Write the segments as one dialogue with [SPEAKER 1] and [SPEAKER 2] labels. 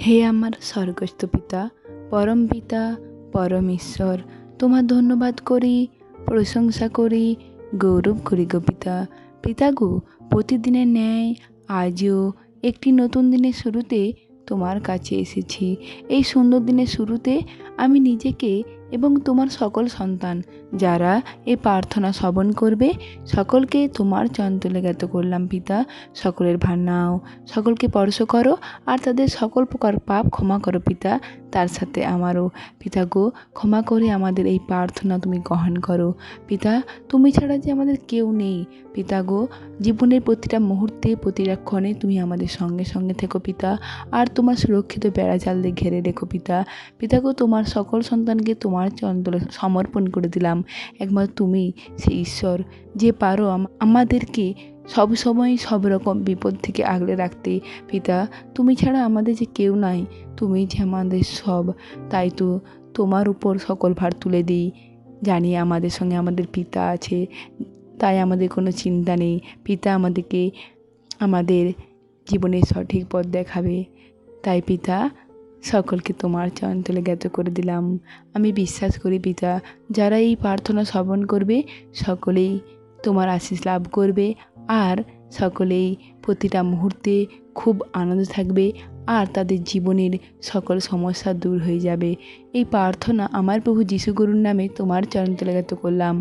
[SPEAKER 1] হে আমার স্বর্গস্থ পিতা, পরম পিতা, পরম ঈশ্বর, তোমার ধন্যবাদ করি, প্রশংসা করি, গৌরব করি গো পিতা। পিতা গো, প্রতিদিনের ন্যায় আজও একটি নতুন দিনের শুরুতে তোমার কাছে এসেছি। এই সুন্দর দিনের শুরুতে আমি নিজেকে এবং তোমার সকল সন্তান যারা এই প্রার্থনা শ্রবণ করবে সকলকে তোমার চরণতলে জ্ঞাত করলাম পিতা। সকলের ভার নাও, সকলকে স্পর্শ করো আর তাদের সকল প্রকার পাপ ক্ষমা করো পিতা। তার সাথে আমারও পিতা গো, ক্ষমা করে আমাদের এই প্রার্থনা তুমি গ্রহণ করো পিতা। তুমি ছাড়া যে আমাদের কেউ নেই পিতা গো, জীবনের প্রতিটা মুহূর্তে প্রতিটা ক্ষণে তুমি আমাদের সঙ্গে সঙ্গে থেকো পিতা। আর তোমার সুরক্ষিত বেড়াজাল দিয়ে ঘিরে রেখো পিতা। পিতা গো, তোমার সকল সন্তানকে তোমার চরণতলে সমর্পণ করে দিলাম। একমাত্র তুমি সেই ঈশ্বর যে পারো আমাদেরকে সব সময় সব রকম বিপদ থেকে আগলে রাখতে পিতা। তুমি ছাড়া আমাদের যে কেউ নাই, তুমি যে আমাদের সব, তাই তো তোমার উপর সকল ভার তুলে দিই। জানি আমাদের সঙ্গে আমাদের পিতা আছে, তাই আমাদের কোনো চিন্তা নেই। পিতা আমাদেরকে আমাদের জীবনের সঠিক পথ দেখাবে। তাই পিতা, সকলকে তোমার চরণতলে জ্ঞাত করে দিলাম। আমি বিশ্বাস করি পিতা, যারা এই প্রার্থনা শ্রবণ করবে সকলেই তোমার আশীষ লাভ করবে আর সকলেই প্রতিটা মুহূর্তে খুব আনন্দ থাকবে আর তাদের জীবনের সকল সমস্যা দূর হয়ে যাবে। এই প্রার্থনা আমার প্রভু যিশুগুরুর নামে তোমার চরণতলে জ্ঞাত করলাম।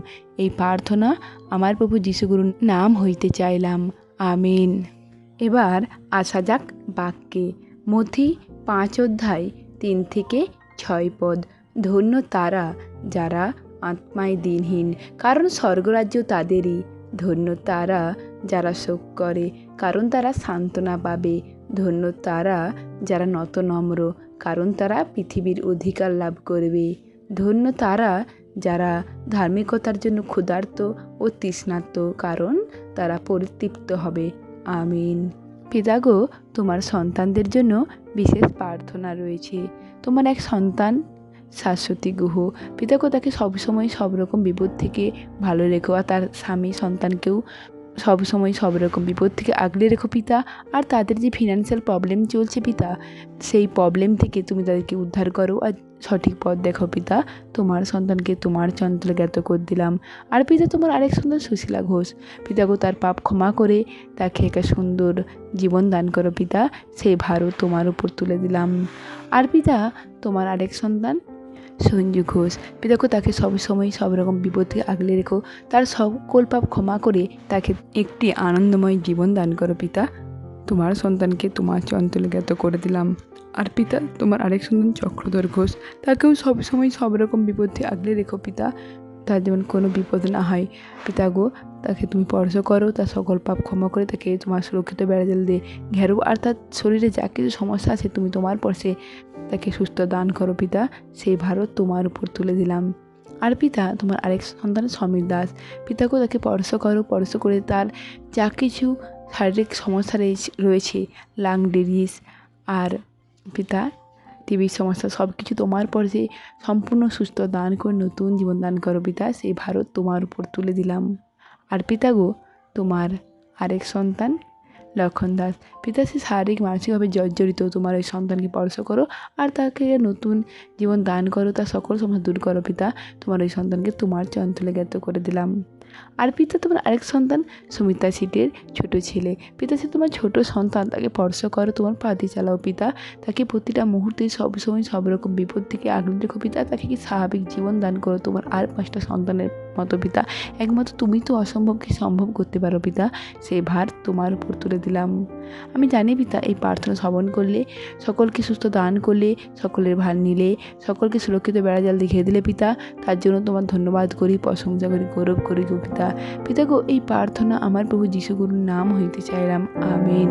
[SPEAKER 1] এই প্রার্থনা আমার প্রভু যিশুগুরুর নাম হইতে চাইলাম। আমিন। এবার আসা যাক বাক্যে। মথি 5 অধ্যায় 3 থেকে 6 পদ। ধন্য তারা যারা আত্মায় দিনহীন, কারণ স্বর্গরাজ্য তাদেরই। ধন্য তারা যারা শোক করে, কারণ তারা সান্ত্বনা পাবে। ধন্য তারা যারা নত নম্র, কারণ তারা পৃথিবীর অধিকার লাভ করবে। ধন্য তারা যারা ধার্মিকতার জন্য ক্ষুধার্ত ও তৃষ্ণার্ত, কারণ তারা পরিতৃপ্ত হবে। আমিন। পিতা গো, তোমার সন্তানদের জন্য বিশেষ প্রার্থনা রয়েছে। তোমার এক সন্তান শাশ্বতী গুহ, পিতা গো, তাকে সবসময় সব রকম বিপদ থেকে ভালো রেখো আর তার স্বামী সন্তানকেও সবসময় সব রকম বিপদ থেকে আগলে রেখো পিতা। আর তাদের যে ফিনান্সিয়াল প্রবলেম চলছে পিতা, সেই প্রবলেম থেকে তুমি তাদেরকে উদ্ধার করো আর সঠিক পথ দেখো পিতা। তোমার সন্তানকে তোমার চরণতলে জ্ঞাত করে দিলাম। আর পিতা, তোমার আরেক সন্তান সুশীলা ঘোষ, পিতা গো, তার পাপ ক্ষমা করে তাকে একটা সুন্দর জীবন দান করো পিতা। সেই ভারও তোমার উপর তুলে দিলাম। আর পিতা, তোমার আরেক সন্তান সঞ্জু ঘোষ, পিতা গো, তাকে সবসময় সব রকম বিপদ থেকে আগলে রেখো, তার সকল পাপ ক্ষমা করে তাকে একটি আনন্দময় জীবন দান করো পিতা। তোমার সন্তানকে তোমার চরণতলে জ্ঞাত করে দিলাম। আর পিতা, তোমার আরেক সন্তান চক্রধর ঘোষ, তাকেও সবসময় সব রকম বিপদ থেকে আগলে রেখো পিতা, তার যেমন কোনো বিপদ না হয়। পিতা গো, তাকে তুমি স্পর্শ করো, তার সকল পাপ ক্ষমা করে তাকে তোমার সুরক্ষিত বেড়াজাল দিয়ে ঘেরো। আর তার শরীরে যা কিছু সমস্যা আছে তুমি তোমার পরশে তাকে সুস্থ দান করো পিতা। সেই ভারত তোমার উপর তুলে দিলাম। আর পিতা, তোমার আরেক সন্তান সমীর দাস, পিতা গো, তাকে স্পর্শ করো, স্পর্শ করে তার যা কিছু শারীরিক সমস্যা রয়েছে, লাং ডিজিজ আর পিতা টিবির সমস্যা, সব কিছু তোমার পরশে সম্পূর্ণ সুস্থ দান করে নতুন জীবন দান করো পিতা। সেই ভারত তোমার উপর তুলে দিলাম। আর পিতা গো, তোমার আরেক সন্তান লক্ষণ দাস, পিতা, সে শারীরিক মানসিকভাবে জর্জরিত, তোমার ওই সন্তানকে স্পর্শ করো আর তাকে নতুন জীবন দান করো, তার সকল সমস্যা দূর করো পিতা। তোমার ওই সন্তানকে তোমার চরণতলে জ্ঞাত করে দিলাম। আর পিতা, তোমার আরেক সন্তান সুমিতা সিটের ছোট ছেলে, পিতা, সে তোমার ছোট সন্তান, তাকে স্পর্শ করো, তোমার পা দিয়ে চালাও পিতা। তাকে প্রতিটা মুহূর্তে সবসময় সব রকম বিপদ থেকে আগলে রেখো পিতা। তাকে কি স্বাভাবিক জীবন দান করো তোমার আর 5টা সন্তানের মতো পিতা। একমাত্র তুমি তো অসম্ভবকে সম্ভব করতে পারো পিতা। সেই ভার তোমার উপর তুলে দিলাম। আমি জানি পিতা, এই প্রার্থনা শ্রবণ করলে, সকলকে সুস্থ দান করলে, সকলের ভার নিলে, সকলকে সুরক্ষিত বেড়াজাল দেখিয়ে দিলে পিতা, তার জন্য তোমার ধন্যবাদ করি, প্রশংসা করি, গৌরব করি গো পিতা। পিতা গো, এই প্রার্থনা আমার প্রভু যিশুগুরুর নাম হইতে চাইলাম। আমিন।